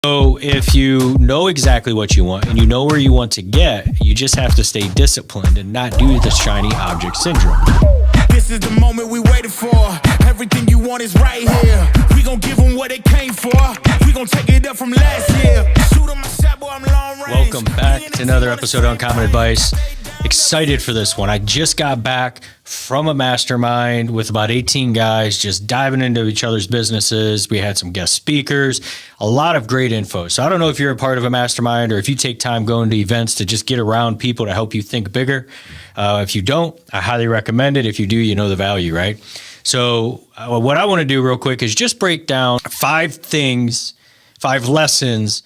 So if you know exactly what you want and you know where you want to get, you just have to stay disciplined and not do the shiny object syndrome. This is the moment we waited for. Everything you want is right here. We gon' give them what they came for. We gon' take it up from last year. Shoot 'em my shot, boy, I'm long range. Welcome back to another episode on Common Advice. Excited for this one. I just got back from a mastermind with about 18 guys, just diving into each other's businesses. We had some guest speakers, a lot of great info. So I don't know if you're a part of a mastermind or if you take time going to events to just get around people to help you think bigger. If you don't, I highly recommend it. If you do, you know the value, right? So what I want to do real quick is just break down 5 lessons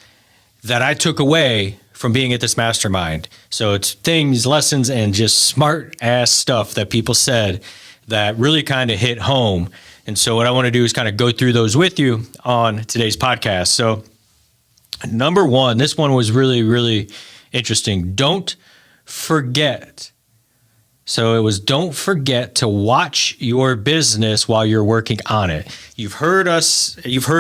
that I took away from being at this mastermind. So it's things, lessons, and just smart ass stuff that people said that really kind of hit home. And so what I want to do is kind of go through those with you on today's podcast. So number 1, this one was really, really interesting. Don't forget. So it was, don't forget to watch your business while you're working on it. You've heard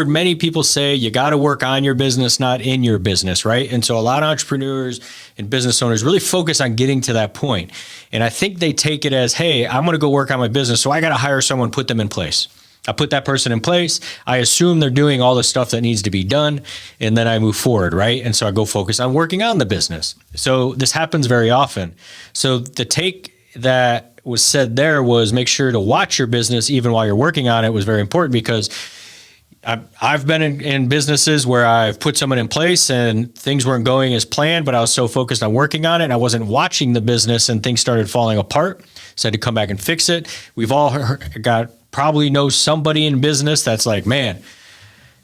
many people say you got to work on your business, not in your business, right? And so a lot of entrepreneurs and business owners really focus on getting to that point. And I think they take it as, hey, I'm going to go work on my business, so I got to hire someone, put them in place. I put that person in place. I assume they're doing all the stuff that needs to be done, and then I move forward, right? And so I go focus on working on the business. So this happens very often. So the take that was said there was make sure to watch your business even while you're working on it was very important, because I've been in businesses where I've put someone in place and things weren't going as planned, but I was so focused on working on it and I wasn't watching the business and things started falling apart. So I had to come back and fix it. We've all probably know somebody in business that's like, man,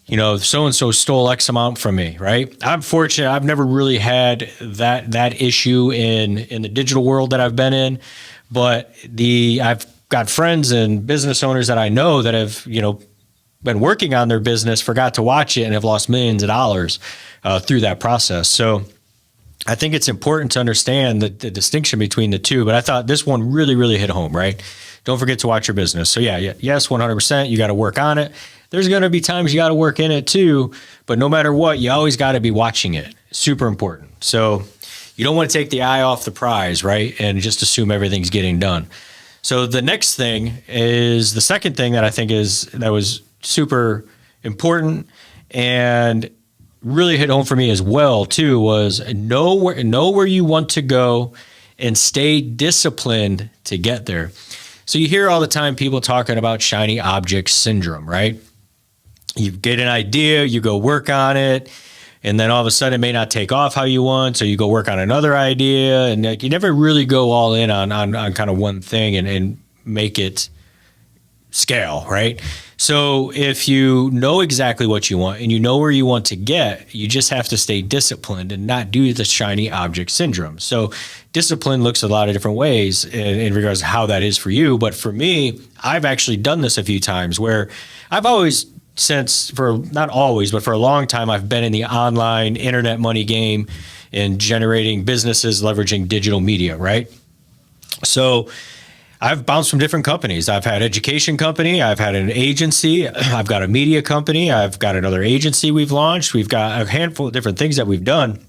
you know, so-and-so stole X amount from me, right? I'm fortunate. I've never really had that issue in the digital world that I've been in, but I've got friends and business owners that I know that have, been working on their business, forgot to watch it, and have lost millions of dollars through that process. So I think it's important to understand the distinction between the two, but I thought this one really, really hit home, right? Don't forget to watch your business. So yes, 100%, you got to work on it. There's going to be times you got to work in it too, but no matter what, you always got to be watching it. Super important. So you don't want to take the eye off the prize, right? And just assume everything's getting done. So the next thing is the second thing that I think that was super important and really hit home for me as well too, was know where you want to go and stay disciplined to get there. So you hear all the time people talking about shiny object syndrome, right? You get an idea, you go work on it, and then all of a sudden it may not take off how you want, so you go work on another idea, and you never really go all in on kind of one thing and make it scale, right? So if you know exactly what you want and you know where you want to get, you just have to stay disciplined and not do the shiny object syndrome. So discipline looks a lot of different ways in regards to how that is for you. But for me, I've actually done this a few times where I've always, not always, but for a long time, I've been in the online internet money game and generating businesses, leveraging digital media, right? So I've bounced from different companies. I've had education company. I've had an agency. I've got a media company. I've got another agency we've launched. We've got a handful of different things that we've done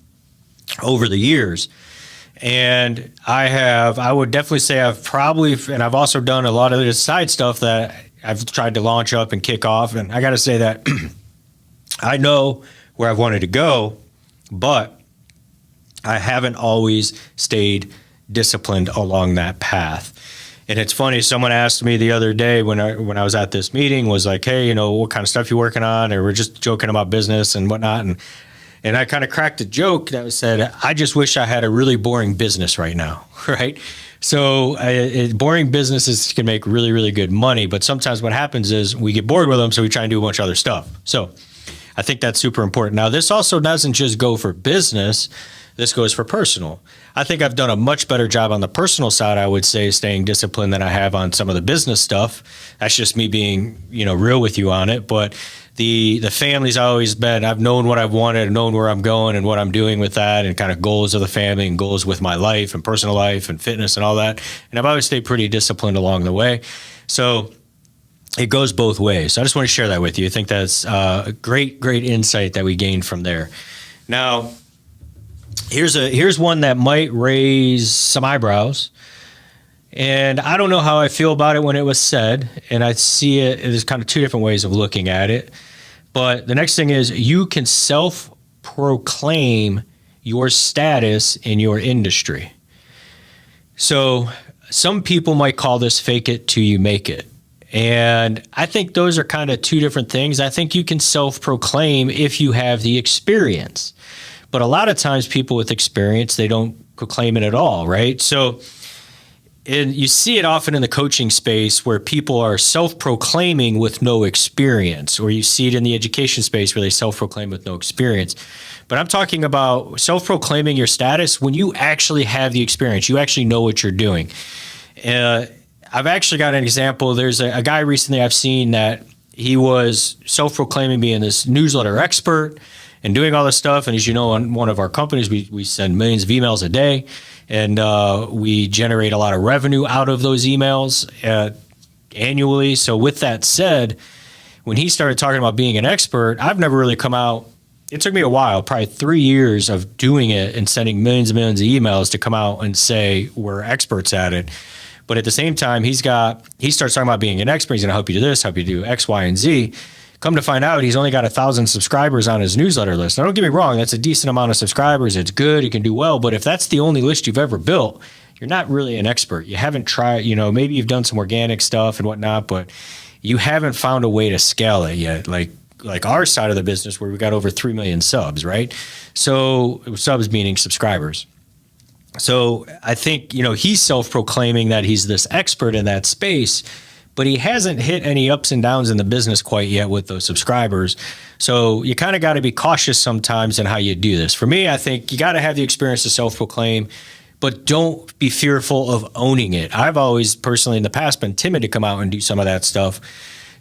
over the years. And I would definitely say I've also done a lot of the side stuff that I've tried to launch up and kick off. And I got to say that I know where I've wanted to go, but I haven't always stayed disciplined along that path. And it's funny, someone asked me the other day when I was at this meeting, was like, hey, what kind of stuff you working on? And we're just joking about business and whatnot. And I kind of cracked a joke that said, I just wish I had a really boring business right now, right? So boring businesses can make really, really good money. But sometimes what happens is we get bored with them, so we try and do a bunch of other stuff. So I think that's super important. Now, this also doesn't just go for business. This goes for personal. I think I've done a much better job on the personal side, I would say, staying disciplined than I have on some of the business stuff. That's just me being, real with you on it. But the family's always been, I've known what I've wanted, known where I'm going and what I'm doing with that, and kind of goals of the family and goals with my life and personal life and fitness and all that. And I've always stayed pretty disciplined along the way. So it goes both ways. So I just want to share that with you. I think that's a great insight that we gained from there. Now, here's one that might raise some eyebrows. And I don't know how I feel about it when it was said. And I see it, there's kind of two different ways of looking at it. But the next thing is you can self-proclaim your status in your industry. So some people might call this fake it till you make it. And I think those are kind of two different things. I think you can self-proclaim if you have the experience. But a lot of times people with experience, they don't proclaim it at all, right? So and you see it often in the coaching space where people are self-proclaiming with no experience, or you see it in the education space where they self-proclaim with no experience. But I'm talking about self-proclaiming your status when you actually have the experience. You actually know what you're doing. I've actually got an example. There's a guy recently I've seen that he was self-proclaiming being this newsletter expert and doing all this stuff. And as you know, on one of our companies, we send millions of emails a day, and we generate a lot of revenue out of those emails annually. So with that said, when he started talking about being an expert, I've never really come out. It took me a while, probably 3 years of doing it and sending millions and millions of emails to come out and say we're experts at it. But at the same time, he starts talking about being an expert. He's going to help you do this, help you do X, Y, and Z. Come to find out, he's only got 1,000 subscribers on his newsletter list. Now, don't get me wrong, that's a decent amount of subscribers. It's good. You can do well. But if that's the only list you've ever built, you're not really an expert. You haven't tried, maybe you've done some organic stuff and whatnot, but you haven't found a way to scale it yet. Like our side of the business where we got over 3 million subs, right? So subs meaning subscribers. So I think, he's self-proclaiming that he's this expert in that space, but he hasn't hit any ups and downs in the business quite yet with those subscribers. So you kind of got to be cautious sometimes in how you do this. For me, I think you got to have the experience to self-proclaim, but don't be fearful of owning it. I've always personally in the past been timid to come out and do some of that stuff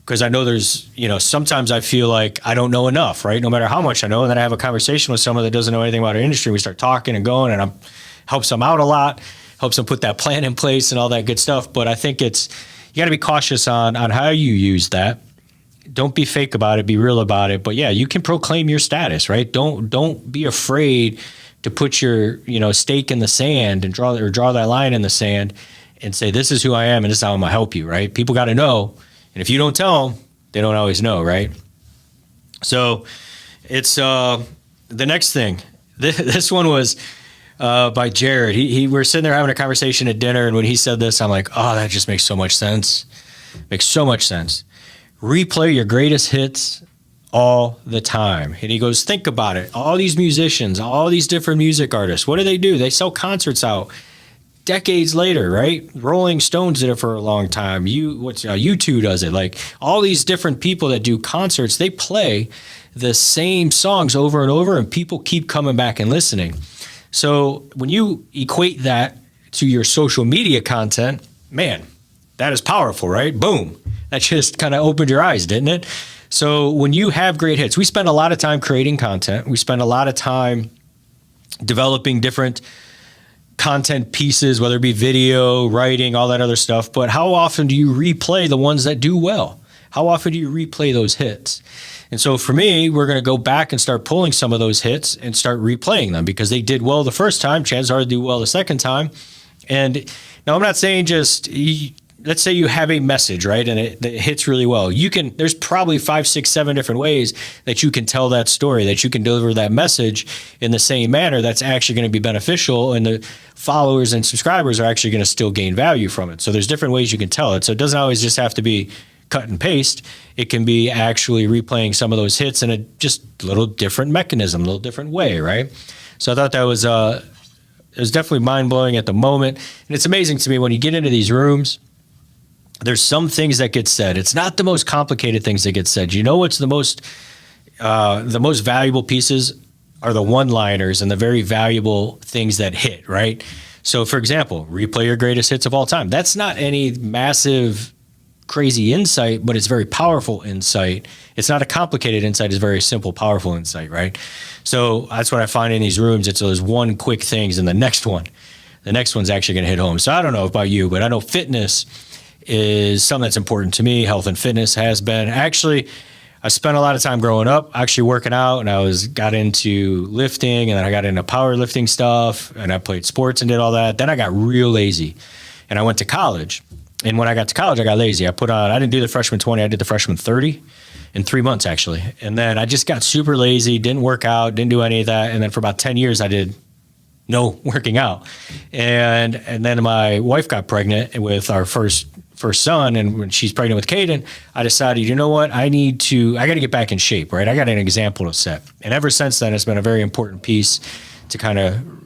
because I know there's, sometimes I feel like I don't know enough, right? No matter how much I know. And then I have a conversation with someone that doesn't know anything about our industry. We start talking and going, and helps them out a lot, helps them put that plan in place and all that good stuff. But I think you got to be cautious on how you use that. Don't be fake about it, be real about it. But yeah, you can proclaim your status, right? Don't be afraid to put your, stake in the sand and draw that line in the sand and say, this is who I am and this is how I'm gonna help you, right? People got to know. And if you don't tell them, they don't always know, right? So it's the next thing. This one was by Jared. We were sitting there having a conversation at dinner, and when he said this, I'm like, oh, that just makes so much sense. Makes so much sense. Replay your greatest hits all the time. And he goes, think about it. All these musicians, all these different music artists, what do? They sell concerts out decades later, right? Rolling Stones did it for a long time. U2 does it. Like all these different people that do concerts, they play the same songs over and over, and people keep coming back and listening. So when you equate that to your social media content, man, that is powerful, right? Boom. That just kind of opened your eyes, didn't it? So when you have great hits, we spend a lot of time creating content. We spend a lot of time developing different content pieces, whether it be video, writing, all that other stuff. But how often do you replay the ones that do well? How often do you replay those hits? And so for me, we're going to go back and start pulling some of those hits and start replaying them because they did well the first time. Chances are they do well the second time. And now I'm not saying let's say you have a message, right? And it hits really well. There's probably 5, 6, 7 different ways that you can tell that story, that you can deliver that message in the same manner that's actually going to be beneficial. And the followers and subscribers are actually going to still gain value from it. So there's different ways you can tell it. So it doesn't always just have to be cut and paste. It can be actually replaying some of those hits in a just little different mechanism, a little different way, right? So I thought that was it was definitely mind-blowing at the moment. And it's amazing to me when you get into these rooms, there's some things that get said. It's not the most complicated things that get said. You know what's the most valuable pieces are the one-liners and the very valuable things that hit, right? So for example, replay your greatest hits of all time. That's not any massive crazy insight, but it's very powerful insight. It's not a complicated insight. It's very simple, powerful insight, right? So that's what I find in these rooms. It's those one quick things and the next one's actually going to hit home. So I don't know about you, but I know fitness is something that's important to me. Health and fitness has been. Actually, I spent a lot of time growing up actually working out, and got into lifting, and then I got into powerlifting stuff, and I played sports and did all that. Then I got real lazy, and I went to college. And when I got to college, I got lazy. I didn't do the freshman 20, I did the freshman 30 in 3 months actually. And then I just got super lazy, didn't work out, didn't do any of that. And then for about 10 years, I did no working out. And then my wife got pregnant with our first son, and when she's pregnant with Caden, I decided, you know what, I got to get back in shape, right? I got an example to set. And ever since then, it's been a very important piece to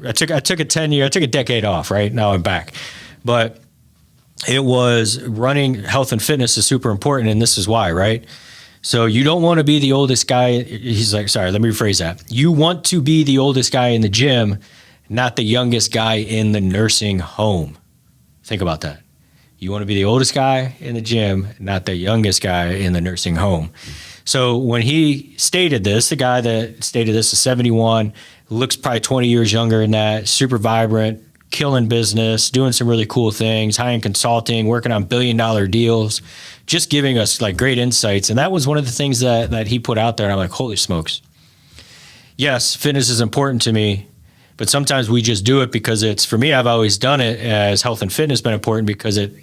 I took a decade off, right? Now I'm back. But it was running. Health and fitness is super important, and this is why, right? So you don't want to be the oldest guy. He's like, sorry, let me rephrase that. You want to be the oldest guy in the gym, not the youngest guy in the nursing home. Think about that. You want to be the oldest guy in the gym, not the youngest guy in the nursing home. So when he stated this, the guy that stated this is 71, looks probably 20 years younger than that, super vibrant, killing business, doing some really cool things, high-end consulting, working on billion-dollar deals, just giving us like great insights. And that was one of the things that he put out there. And I'm like, holy smokes. Yes, fitness is important to me, but sometimes we just do it because for me, I've always done it as health and fitness been important because it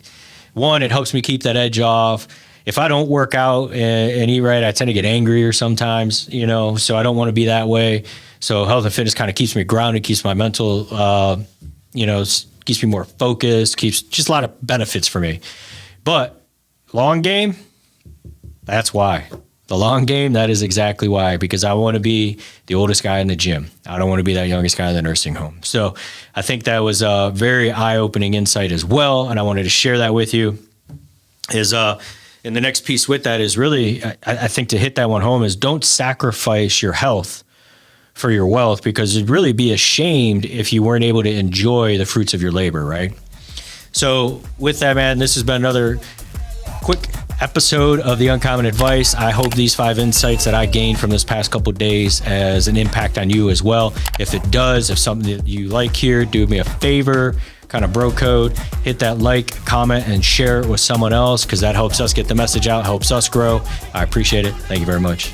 helps me keep that edge off. If I don't work out and eat right, I tend to get angrier sometimes, so I don't want to be that way. So health and fitness kind of keeps me grounded, keeps my mental, keeps me more focused, keeps just a lot of benefits for me. But long game, that's why. The long game, that is exactly why, because I want to be the oldest guy in the gym. I don't want to be that youngest guy in the nursing home. So I think that was a very eye-opening insight as well, and I wanted to share that with you. And the next piece with that is really, I think to hit that one home is don't sacrifice your health for your wealth, because you'd really be ashamed if you weren't able to enjoy the fruits of your labor, right? So with that, man, this has been another quick episode of the Uncommon Advice. I hope these 5 insights that I gained from this past couple of days has an impact on you as well. If it does, if something that you like here, do me a favor, kind of bro code, hit that like, comment, and share it with someone else, because that helps us get the message out, helps us grow. I appreciate it. Thank you very much.